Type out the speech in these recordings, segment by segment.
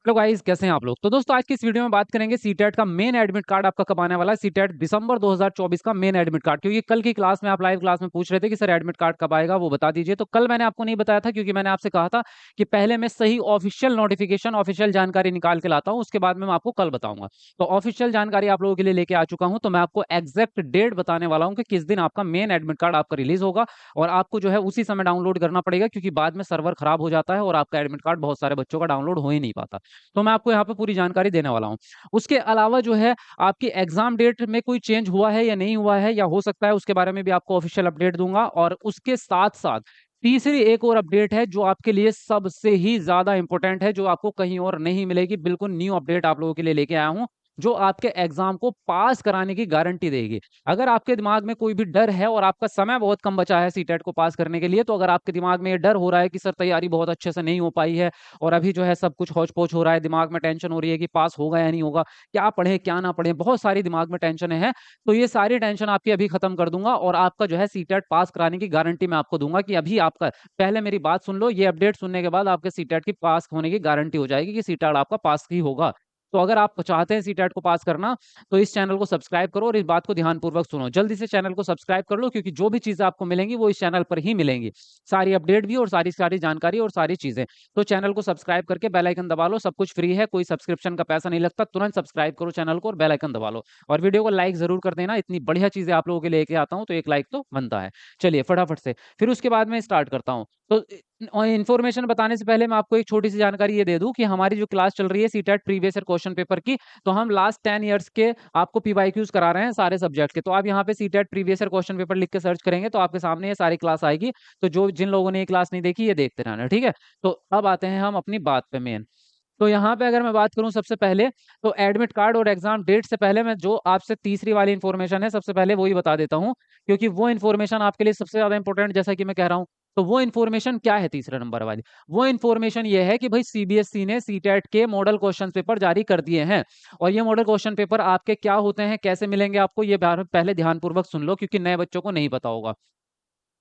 Hello guys, कैसे हैं आप लोग। तो दोस्तों आज की इस वीडियो में बात करेंगे सीटेट का मेन एडमिट कार्ड आपका कब आने वाला है। सीटेट दिसंबर 2024 का मेन एडमिट कार्ड, क्योंकि कल की क्लास में आप लाइव क्लास में पूछ रहे थे कि सर एडमिट कार्ड कब आएगा, वो बता दीजिए। तो कल मैंने आपको नहीं बताया था, क्योंकि मैंने आपसे कहा था कि पहले मैं सही ऑफिशियल नोटिफिकेशन ऑफिशियल जानकारी निकाल के लाता हूँ, उसके बाद में मैं आपको कल बताऊंगा। तो ऑफिशियल जानकारी आप लोगों के लिए लेके आ चुका हूँ। तो मैं आपको एग्जैक्ट डेट बताने वाला हूँ कि किस दिन आपका मेन एडमिट कार्ड आपका रिलीज होगा, और आपको जो है उसी समय डाउनलोड करना पड़ेगा, क्योंकि बाद में सर्वर खराब हो जाता है और आपका एडमिट कार्ड बहुत सारे बच्चों का डाउनलोड हो ही नहीं पाता। तो मैं आपको यहाँ पे पूरी जानकारी देने वाला हूँ। उसके अलावा जो है आपकी एग्जाम डेट में कोई चेंज हुआ है या नहीं हुआ है, या हो सकता है, उसके बारे में भी आपको ऑफिशियल अपडेट दूंगा। और उसके साथ साथ तीसरी एक और अपडेट है जो आपके लिए सबसे ही ज्यादा इंपॉर्टेंट है, जो आपको कहीं और नहीं मिलेगी। बिल्कुल न्यू अपडेट आप लोगों के लिए लेके आया हूं, जो आपके एग्जाम को पास कराने की गारंटी देगी। अगर आपके दिमाग में कोई भी डर है और आपका समय बहुत कम बचा है सीटेट को पास करने के लिए, तो अगर आपके दिमाग में ये डर हो रहा है कि सर तैयारी बहुत अच्छे से नहीं हो पाई है और अभी जो है सब कुछ हौच पौच हो रहा है, दिमाग में टेंशन हो रही है कि पास होगा या नहीं होगा, क्या पढ़े क्या ना पढ़े, बहुत सारी दिमाग में टेंशन है, तो ये सारी टेंशन आपकी अभी खत्म कर दूंगा और आपका जो है सीटेट पास कराने की गारंटी मैं आपको दूंगा। कि अभी आपका, पहले मेरी बात सुन लो, ये अपडेट सुनने के बाद आपके सीटेट की पास होने की गारंटी हो जाएगी कि सीटेट आपका पास ही होगा। तो अगर आप चाहते हैं सीटेट को पास करना, तो इस चैनल को सब्सक्राइब करो और इस बात को ध्यानपूर्वक सुनो। जल्दी से चैनल को सब्सक्राइब कर लो, क्योंकि जो भी चीजें आपको मिलेंगी वो इस चैनल पर ही मिलेंगी। सारी अपडेट भी और सारी सारी जानकारी और सारी चीजें। तो चैनल को सब्सक्राइब करके बेल आइकन दबा लो, सब कुछ फ्री है, कोई सब्सक्रिप्शन का पैसा नहीं लगता। तुरंत सब्सक्राइब करो चैनल को और बेल आइकन दबा लो, और वीडियो को लाइक जरूर कर देना। इतनी बढ़िया चीजें आप लोगों के लिए लेके आता हूं, तो एक लाइक तो बनता है। चलिए फटाफट से फिर उसके बाद मैं स्टार्ट करता हूं। तो इन्फॉर्मेशन बताने से पहले मैं आपको एक छोटी सी जानकारी ये दे दूं कि हमारी जो क्लास चल रही है CTET previous year question paper की, तो हम लास्ट 10 इयर्स के आपको पीवाईक्यूज करा रहे हैं सारे सब्जेक्ट के। तो आप यहाँ पे CTET previous year question paper लिख के सर्च करेंगे तो आपके सामने ये सारी क्लास आएगी। तो जो जिन लोगों ने ये क्लास नहीं देखी, ये देखते रहना, ठीक है। तो अब आते हैं हम अपनी बात पे मेन। तो यहाँ पे अगर मैं बात करूं सबसे पहले, तो एडमिट कार्ड और एग्जाम डेट से पहले मैं जो आपसे तीसरी वाली इंफॉर्मेशन है, सबसे पहले वही बता देता हूँ, क्योंकि वो इन्फॉर्मेशन आपके लिए सबसे ज्यादा इंपॉर्टेंट, जैसा कि मैं कह रहा हूँ। तो वो इन्फॉर्मेशन क्या है तीसरे नंबर वाली? वो इन्फॉर्मेशन ये है कि भाई सीबीएसई ने सीटेट के मॉडल क्वेश्चन पेपर जारी कर दिए हैं। और ये मॉडल क्वेश्चन पेपर आपके क्या होते हैं, कैसे मिलेंगे आपको, ये पहले ध्यानपूर्वक सुन लो, क्योंकि नए बच्चों को नहीं पता होगा।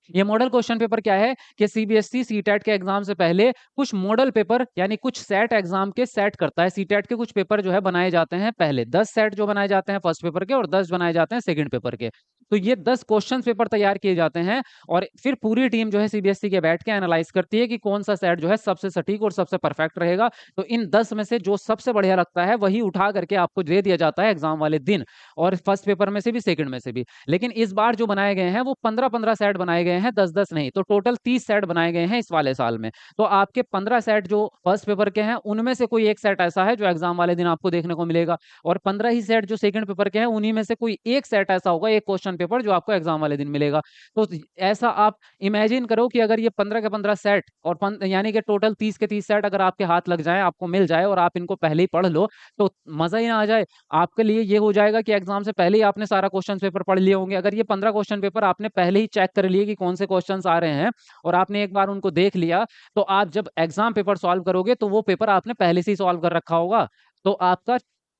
ये मॉडल क्वेश्चन पेपर क्या है कि सीबीएसई सीटेट के एग्जाम से पहले कुछ मॉडल पेपर यानी कुछ सेट एग्जाम के सेट करता है। सीटेट के कुछ पेपर जो है बनाए जाते हैं पहले, 10 सेट जो बनाए जाते हैं फर्स्ट पेपर के, और 10 बनाए जाते हैं सेकंड पेपर के। तो ये 10 क्वेश्चन पेपर तैयार किए जाते हैं, और फिर पूरी टीम जो है सीबीएसई के बैठ के एनालाइज करती है कि कौन सा सेट जो है सबसे सटीक और सबसे परफेक्ट रहेगा। तो इन 10 में से जो सबसे बढ़िया लगता है वही उठा करके आपको दे दिया जाता है एग्जाम वाले दिन, और फर्स्ट पेपर में से भी सेकंड में से भी। लेकिन इस बार जो बनाए गए हैं वो 15-15 सेट बनाए गए हैं, 10-10 नहीं। तो टोटल 30 सेट बनाए गए हैं इस वाले साल में। तो आपके 15 सेट जो फर्स्ट पेपर के हैं, उनमें से कोई एक सेट ऐसा है जो एग्जाम वाले दिन आपको देखने को मिलेगा, और 15 ही सेट जो सेकंड पेपर के हैं, उन्हीं में से कोई एक सेट ऐसा होगा, एक क्वेश्चन पेपर जो आपको एग्जाम वाले दिन मिलेगा। तो ऐसा आप इमेजिन करो कि अगर ये 15 के 15 सेट और यानी कि टोटल 30 के 30 सेट अगर आपके हाथ लग जाए, आपको मिल जाए, और आप इनको पहले ही पढ़ लो, तो मजा ही ना आ जाए। आपके लिए ये हो जाएगा कि एग्जाम से पहले ही आपने सारा क्वेश्चन पेपर पढ़ लिए होंगे। अगर ये 15 क्वेश्चन पेपर आपने पहले ही चेक कर लिए कि कौन से क्वेश्चंस आ रहे हैं, और आपने एक बार उनको देख लिया, तो आप जब एग्जाम पेपर सॉल्व करोगे तो वो पेपर आपने पहले से ही सॉल्व कर रखा होगा। तो आपका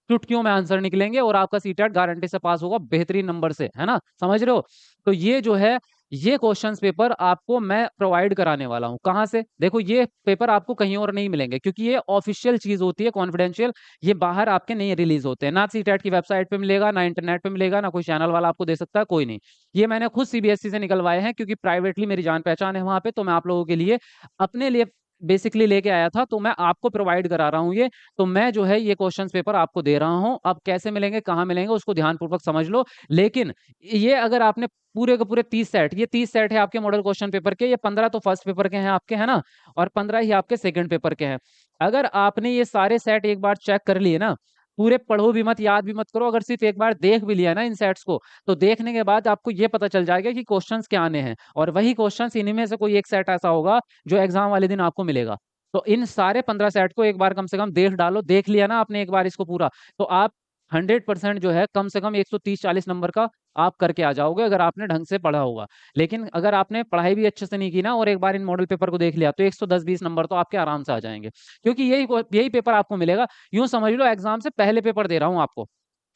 चुटकियों में आंसर निकलेंगे और आपका सीटेट गारंटी से पास होगा बेहतरीन नंबर से, है ना, समझ रहे हो। तो ये जो है, ये क्वेश्चंस पेपर आपको मैं प्रोवाइड कराने वाला हूं। कहां से? देखो, ये पेपर आपको कहीं और नहीं मिलेंगे, क्योंकि ये ऑफिशियल चीज होती है, कॉन्फिडेंशियल। ये बाहर आपके नहीं रिलीज होते हैं, ना सीटेट की वेबसाइट पे मिलेगा, ना इंटरनेट पे मिलेगा, ना कोई चैनल वाला आपको दे सकता है, कोई नहीं। ये मैंने खुद सीबीएसई से निकलवाए हैं, क्योंकि प्राइवेटली मेरी जान पहचान है वहां पे। तो मैं आप लोगों के लिए अपने लिए बेसिकली लेके आया था, तो मैं आपको प्रोवाइड करा रहा हूँ ये। तो मैं जो है ये क्वेश्चन पेपर आपको दे रहा हूँ। अब कैसे मिलेंगे, कहाँ मिलेंगे, उसको ध्यानपूर्वक समझ लो। लेकिन ये अगर आपने पूरे के पूरे 30 सेट, ये 30 सेट है आपके मॉडल क्वेश्चन पेपर के, ये 15 तो फर्स्ट पेपर के हैं आपके, है ना, और 15 ही आपके सेकंड पेपर के हैं। अगर आपने ये सारे सेट एक बार चेक कर लिए ना, पूरे पढ़ो भी मत, याद भी मत करो, अगर सिर्फ एक बार देख भी लिया ना इन सेट्स को, तो देखने के बाद आपको ये पता चल जाएगा कि क्वेश्चंस क्या आने हैं, और वही क्वेश्चंस इन्हीं में से कोई एक सेट ऐसा होगा जो एग्जाम वाले दिन आपको मिलेगा। तो इन सारे 15 सेट को एक बार कम से कम देख डालो। देख लिया ना आपने एक बार इसको पूरा, तो आप 100% जो है कम से कम 130-40 नंबर का आप करके आ जाओगे, अगर आपने ढंग से पढ़ा होगा। लेकिन अगर आपने पढ़ाई भी अच्छे से नहीं की ना, और एक बार इन मॉडल पेपर को देख लिया, तो 110-20 नंबर तो आपके आराम से आ जाएंगे, क्योंकि यही यही पेपर आपको मिलेगा। यूं समझ लो एग्जाम से पहले पेपर दे रहा हूं आपको।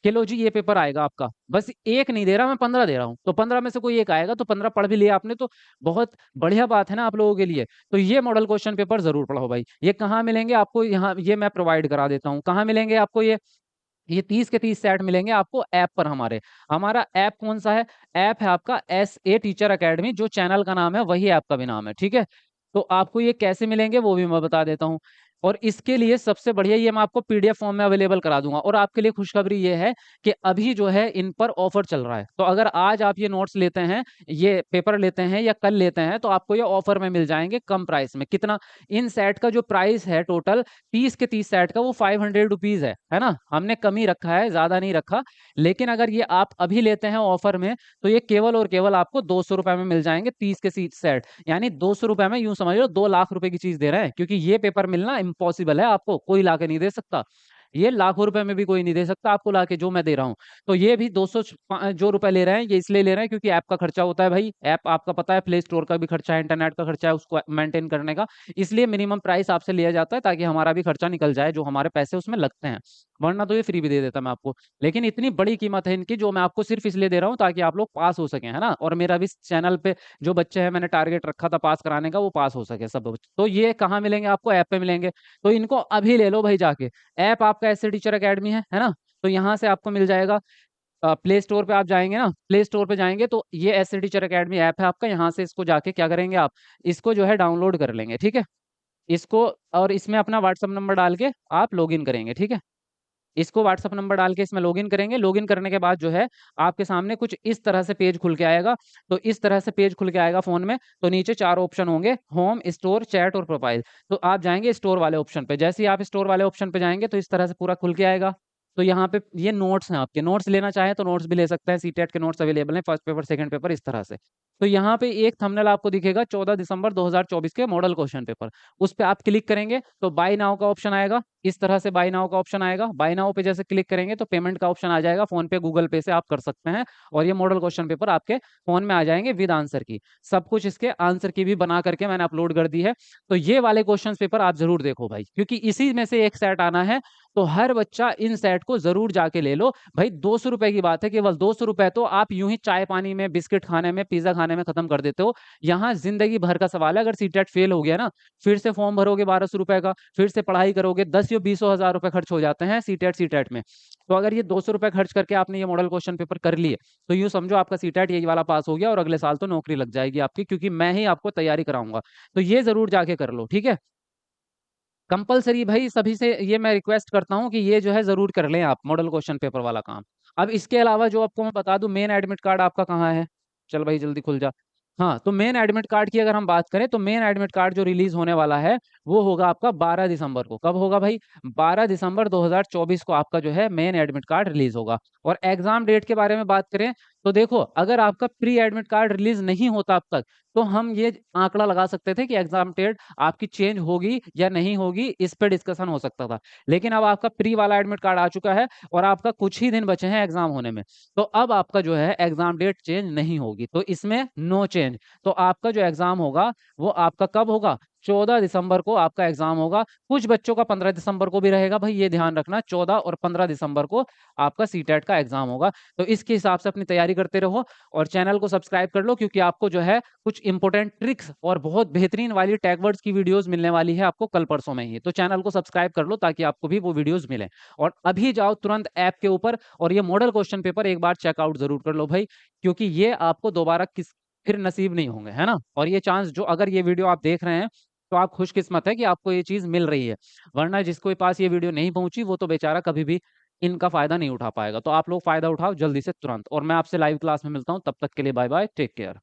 कि लो जी ये पेपर आएगा आपका, बस एक नहीं दे रहा, मैं 15 दे रहा हूँ, तो 15 में से कोई एक आएगा, तो 15 पढ़ भी लिया आपने, तो बहुत बढ़िया बात है ना आप लोगों के लिए। तो ये मॉडल क्वेश्चन पेपर जरूर पढ़ो भाई। ये कहाँ मिलेंगे आपको? यहाँ ये मैं प्रोवाइड करा देता हूँ। कहाँ मिलेंगे आपको? ये 30 के 30 सेट मिलेंगे आपको ऐप पर हमारे। हमारा ऐप कौन सा है? ऐप है आपका SA टीचर अकेडमी, जो चैनल का नाम है वही ऐप का भी नाम है, ठीक है। तो आपको ये कैसे मिलेंगे वो भी मैं बता देता हूँ। और इसके लिए सबसे बढ़िया, ये मैं आपको PDF फॉर्म में अवेलेबल करा दूंगा। और आपके लिए खुशखबरी ये है कि अभी जो है इन पर ऑफर चल रहा है। तो अगर आज आप ये नोट्स लेते हैं, ये पेपर लेते हैं या कल लेते हैं, तो आपको ये ऑफर में मिल जाएंगे कम प्राइस में। कितना? इन सेट का जो प्राइस है टोटल 30 के 30 सेट का, वो 500 रुपीज है ना। हमने कम ही रखा है, ज्यादा नहीं रखा। लेकिन अगर ये आप अभी लेते हैं ऑफर में, तो ये केवल और केवल आपको 200 रुपए में मिल जाएंगे 30 के 30 सेट। यानी 200 रुपए में यूं समझ लो 2 लाख रुपए की चीज दे रहे हैं, क्योंकि ये पेपर मिलना इम्पॉसिबल है, आपको कोई लाके नहीं दे सकता। ये लाखों रुपए में भी कोई नहीं दे सकता आपको लाके, जो मैं दे रहा हूँ। तो ये भी 200 जो रुपए ले रहे हैं, ये इसलिए ले रहे हैं क्योंकि ऐप का खर्चा होता है भाई। ऐप आपका पता है, प्ले स्टोर का भी खर्चा है, इंटरनेट का खर्चा है उसको मेंटेन करने का। इसलिए मिनिमम प्राइस आपसे लिया जाता है, ताकि हमारा भी खर्चा निकल जाए, जो हमारे पैसे उसमें लगते हैं। वरना तो ये फ्री भी दे देता मैं आपको। लेकिन इतनी बड़ी कीमत है इनकी, जो मैं आपको सिर्फ इसलिए दे रहा हूँ ताकि आप लोग पास हो सकें, है ना। और मेरा भी चैनल पे जो बच्चे हैं, मैंने टारगेट रखा था पास कराने का, वो पास हो सके सब बच्चे। तो ये कहाँ मिलेंगे आपको? ऐप पे मिलेंगे। तो इनको अभी ले लो भाई जाके। ऐप आपका ऐसे टीचर अकेडमी है ना। तो यहाँ से आपको मिल जाएगा। प्ले स्टोर पे आप जाएंगे ना, प्ले स्टोर पे जाएंगे तो ये ऐसे टीचर अकेडमी ऐप है आपका। यहाँ से इसको जाके क्या करेंगे आप? इसको जो है डाउनलोड कर लेंगे, ठीक है। इसको, और इसमें अपना व्हाट्सअप नंबर डाल के आप लॉगिन करेंगे, ठीक है। इसको व्हाट्सअप नंबर डाल के इसमें लॉगिन करेंगे। लॉगिन करने के बाद जो है आपके सामने कुछ इस तरह से पेज खुल के आएगा। तो इस तरह से पेज खुल के आएगा फोन में। तो नीचे 4 ऑप्शन होंगे, होम, स्टोर, चैट और प्रोफाइल। तो आप जाएंगे स्टोर वाले ऑप्शन पे। जैसे ही आप स्टोर वाले ऑप्शन पे जाएंगे, तो इस तरह से पूरा खुल के आएगा। तो यहाँ पे ये नोट्स हैं आपके। नोट्स लेना चाहें तो नोट्स भी ले सकते हैं। सीटेट के नोट्स अवेलेबल हैं, फर्स्ट पेपर, सेकंड पेपर, इस तरह से। तो यहाँ पे एक थंबनेल आपको दिखेगा 14 दिसंबर 2024 के मॉडल क्वेश्चन पेपर। उस पर आप क्लिक करेंगे तो बाय नाउ का ऑप्शन आएगा। इस तरह से बाय नाउ का ऑप्शन आएगा। बाय नाउ पे जैसे क्लिक करेंगे तो पेमेंट का ऑप्शन आ जाएगा। फोन पे, गूगल पे से आप कर सकते हैं। और ये मॉडल क्वेश्चन पेपर आपके फोन में आ जाएंगे विद आंसर की। सब कुछ इसके आंसर की भी बना करके मैंने अपलोड कर दी है। तो ये वाले क्वेश्चन पेपर आप जरूर देखो भाई, क्योंकि इसी में से एक सेट आना है। तो हर बच्चा इन सेट को जरूर जाके ले लो भाई। 200 रुपए की बात है, केवल 200 रुपए तो आप यूं ही चाय पानी में, बिस्किट खाने में, पिज्जा खाने में खत्म कर देते हो। यहाँ जिंदगी भर का सवाल है। अगर सीटेट फेल हो गया ना, फिर से फॉर्म भरोगे 1200 रुपए का, फिर से पढ़ाई करोगे, 10 या 20 हजार रुपए खर्च हो जाते हैं सीटेट सीटेट में। तो अगर ये 200 रुपए खर्च करके आपने ये मॉडल क्वेश्चन पेपर कर लिए, तो यूं समझो आपका सीटेट यही वाला पास हो गया, और अगले साल तो नौकरी लग जाएगी आपकी, क्योंकि मैं ही आपको तैयारी कराऊंगा। तो ये जरूर जाके कर लो, ठीक है। कंपलसरी भाई, सभी से ये मैं रिक्वेस्ट करता हूँ कि ये जो है जरूर कर लें आप, मॉडल क्वेश्चन पेपर वाला काम। अब इसके अलावा जो आपको मैं बता दूं, मेन एडमिट कार्ड आपका कहाँ है? चल भाई जल्दी खुल जा। हाँ, तो मेन एडमिट कार्ड की अगर हम बात करें, तो मेन एडमिट कार्ड जो रिलीज होने वाला है, वो होगा आपका 12 दिसंबर को। कब होगा भाई? 12 दिसंबर 2024 को आपका जो है मेन एडमिट कार्ड रिलीज होगा। और एग्जाम डेट के बारे में बात करें, तो देखो, अगर आपका प्री एडमिट कार्ड रिलीज नहीं होता अब तक, तो हम ये आंकड़ा लगा सकते थे कि एग्जाम डेट आपकी चेंज होगी या नहीं होगी, इस पे डिस्कशन हो सकता था। लेकिन अब आपका प्री वाला एडमिट कार्ड आ चुका है, और आपका कुछ ही दिन बचे हैं एग्जाम होने में। तो अब आपका जो है एग्जाम डेट चेंज नहीं होगी, तो इसमें नो चेंज। तो आपका जो एग्जाम होगा, वो आपका कब होगा? 14 दिसंबर को आपका एग्जाम होगा। कुछ बच्चों का 15 दिसंबर को भी रहेगा भाई, ये ध्यान रखना। 14 और 15 दिसंबर को आपका सीटेट का एग्जाम होगा। तो इसके हिसाब से अपनी तैयारी करते रहो, और चैनल को सब्सक्राइब कर लो, क्योंकि आपको जो है कुछ इंपॉर्टेंट ट्रिक्स और बहुत बेहतरीन वाली टैगवर्ड्स की वीडियोस मिलने वाली है आपको कल परसों में ही। तो चैनल को सब्सक्राइब कर लो, ताकि आपको भी वो वीडियोस मिले। और अभी जाओ तुरंत ऐप के ऊपर, और ये मॉडल क्वेश्चन पेपर एक बार चेकआउट जरूर कर लो भाई, क्योंकि ये आपको दोबारा फिर नसीब नहीं होंगे, है ना। और ये चांस, जो अगर ये वीडियो आप देख रहे हैं, तो आप खुशकिस्मत है कि आपको ये चीज मिल रही है। वरना जिसको पास ये वीडियो नहीं पहुंची, वो तो बेचारा कभी भी इनका फायदा नहीं उठा पाएगा। तो आप लोग फायदा उठाओ जल्दी से, तुरंत। और मैं आपसे लाइव क्लास में मिलता हूं, तब तक के लिए बाय बाय, टेक केयर।